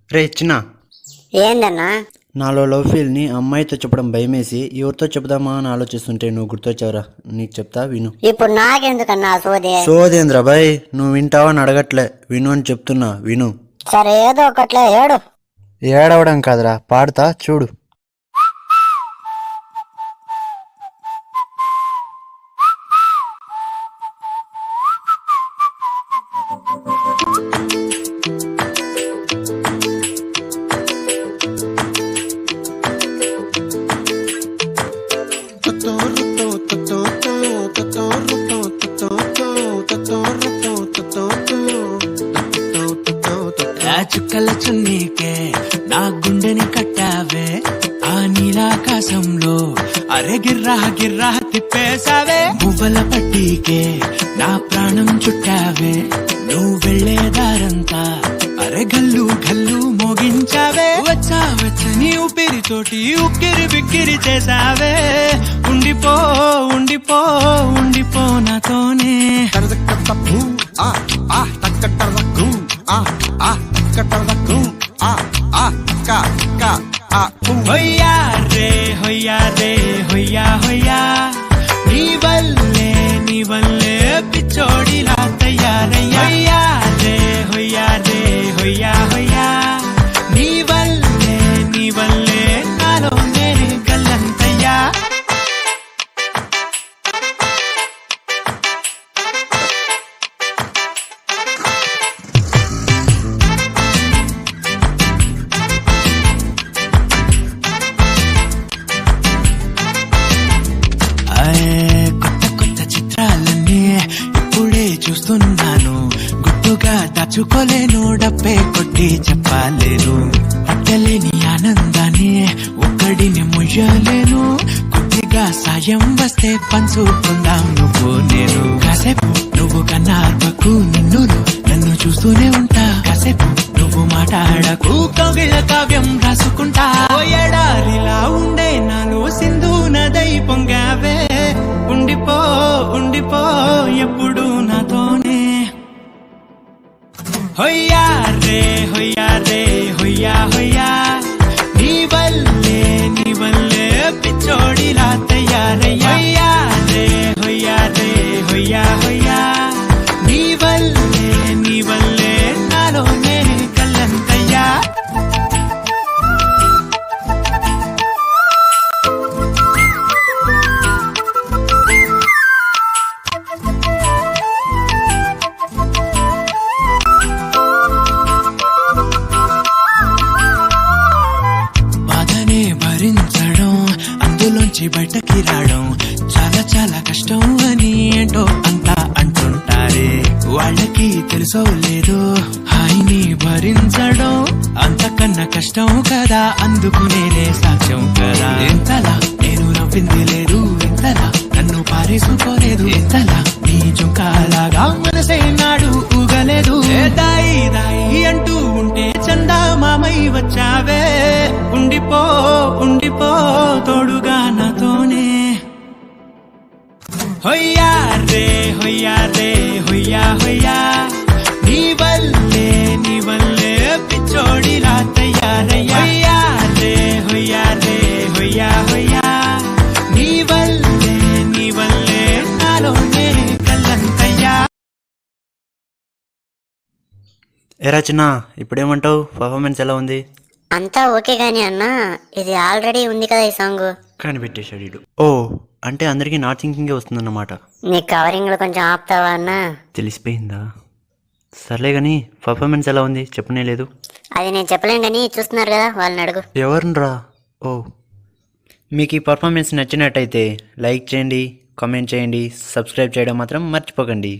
రే చిన్న, ఏందన్నా? నాలో లవ్ ఫీల్ని అమ్మాయితో చెప్పడం భయమేసి ఎవరితో చెప్దామా అని ఆలోచిస్తుంటే నువ్వు గుర్తొచ్చావురా. నీకు చెప్తా విను. ఇప్పుడు నాకెందుకన్నా సోదే? సోదేంద్ర బాయ్, నువ్వు వింటావని అడగట్లే, విను అని చెప్తున్నా, విను. సరే ఏదో ఒకట్లే ఏడు. ఏడవడం కాదురా, పాడతా చూడు. చుక్కల చున్నీకే నా గుండెని కట్టావే, ఆ నీలాకాశంలో అరే గిర్రా గిర్రా తిప్పేశావే. మువ్వల పట్టీకే నా ప్రాణం చుట్టావే, నువ్వు వెళ్లేదారంతా అరే గల్లు గల్లు మోగించావే. వచ్చా వచ్చని ఊపిరితోటి ఉక్కిరి బిక్కిరి చేసావే. ఉండిపో ఉండిపో ఉండిపో నాతోనే. హొయ్యా రే హొయ్యా రే హొయ్యా హొయ్యా, నీ వల్లే పిచ్చోడిలా తయారయ్యా. హొయ్యా రే హొయ్యా రే హొయ్యా హొయ్యా, నీ వల్లే నాలో నేనే గల్లంతయ్యా. కొత్త చిత్రాలన్నీ ఇప్పుడే చూస్తున్నాను, గుట్టుగా దాచుకోలేను, డబ్బే కొట్టి చెప్పలేను. పట్టలేని ఆనందాన్ని ఒక్కడిని ముయ్యలేను, కొద్దిగా సాయం వస్తే పంచుకుందాం నువ్వు నేను. కాసేపు నువ్వు కన్నార్పకు నిన్ను, నన్ను చూస్తూనే ఉంటా. కాసేపు నువ్వు మాట్లాడకు, కవిళ కావ్యం రాసుకుంటా. ఎడారిలా ఉండే నాలో సింధు నదై పొంగావే. ఉండిపో ఉండిపో ఎప్పుడు నాతోనే. హొయ్యా రే హొయ్యా రే హొయ్యా హొయ్యా, నీ వల్లే పిచ్చోడిలా తయారయ్యా. హొయ్యా రే హొయ్యా రే హొయ్యా హొయ్యా, నీ వల్లే నాలో నేనే కల్లంతయ్యా. బాధనే భరించడం, అందులోంచి బయటకి రావడం చాలా చాలా కష్టం అని ఏంటో అంతా అంటుంటారే. వాళ్ళకి తెలుసో లేదో హాయిని భరించడం అంతకన్నా కష్టం కదా, అందుకు నేనే సాక్ష్యం కదా. ఎంతలా నేను నవ్వింది లేదు, ఎంతలా నన్ను పారేసుకోలేదు, ఎంతలా నీ జుంకాలాగా మనసే నాడు ఊగలేదు. దాయి దాయి అంటూ ఉంటే చందా మామై వచ్చావే. ఉండిపో ఉండిపో తోడుగా నాతోనే. హొయ్యా రే హొయ్యా రే హొయ్యా హొయ్యా, నీ వల్లే పిచ్చోడిలా తయారయ్యా. హొయ్యా రే హొయ్యా రే హొయ్యా హొయ్యా, నీ వల్లే నాలో నేనే కల్లంతయ్యా. ఏరా చిన్న, ఇప్పుడేమంటావు? పర్ఫార్మెన్స్ ఎలా ఉంది? అంతా ఓకే గాని అన్నా, ఇది ఆల్రెడీ ఉంది కదా ఈ సాంగ్. కనిపెట్టేశాడు వీడు. ఓ, అంటే అందరికీ నా థింకింగే వస్తుందన్నమాట. నీ కవరింగ్ లో కొంచెం ఆపుతావా అన్నా? తెలిసిపోయిందా? సర్లే కానీ పర్ఫార్మెన్స్ ఎలా ఉంది చెప్పనే లేదు. అది నేను చెప్పలేను కానీ చూస్తున్నారు కదా, వాళ్ళని అడుగు. ఎవరినరా? ఓ, మీకు ఈ పర్ఫార్మెన్స్ నచ్చినట్టయితే లైక్ చేయండి, కామెంట్ చేయండి, సబ్స్క్రైబ్ చేయడం మాత్రం మర్చిపోకండి.